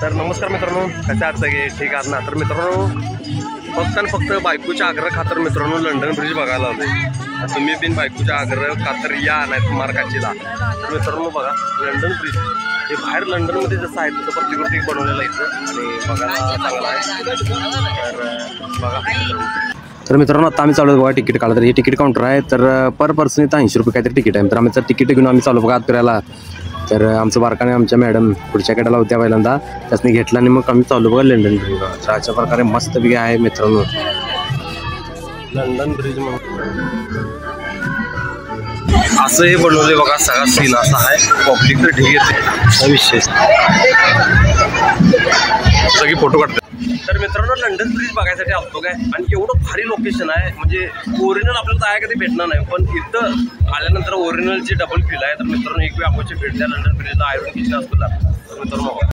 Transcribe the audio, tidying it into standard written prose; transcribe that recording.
तर नमस्कार मित्रांनो, कशा आहात सगळे? ठीक आहात ना? तर मित्रांनो, फक्त आणि फक्त बायकोच्या आग्रह खातर मित्रांनो लंडन ब्रिज बघायला होते. तुम्ही बिन बायकोच्या आग्रह खातर या नाही मार्काचीला. तर मित्रांनो बघा, लंडन ब्रिज हे बाहेर लंडनमध्ये जसं आहे तसं प्रतिकृती बनवलेलं आहे इथं आणि बघायला चांगलं आहे. तर बघा तर मित्रांनो, आता आम्ही चालू बघा तिकीट काढलं. तर हे तिकीट काउंटर आहे. तर पर पर्सन इथं 80 रुपये काहीतरी तिकीट आहे. तर आम्ही तिकीट घेऊन आम्ही चालू बघा आत फिरायला. तर आमचं बारकाने आमच्या मॅडम पुढच्या कडेला होत्या पहिल्यांदा, त्यासनी घेतला आणि मग आम्ही चालू बघा लंडन ब्रिज. तर अशा प्रकारे मस्त बिगे आहे मित्रांनो लंडन ब्रिज. असं हे बनवले बघा, सगळा सीन असा आहे. पब्लिक तर ढीग येते विशेष, सगळी फोटो काढते. तर मित्रांनो, लंडन ब्रिज बघायसाठी आलतो काय, आणि एवढं भारी लोकेशन आहे. म्हणजे ओरिजिनल आपल्याला काय कधी भेटणार नाही, पण इथं आल्यानंतर ओरिजिनलची डबल फील आहे. तर मित्रांनो, एक वेळ आपण भेट द्या लंडन ब्रिजला. आयरन किचन असतो तर मित्रांनो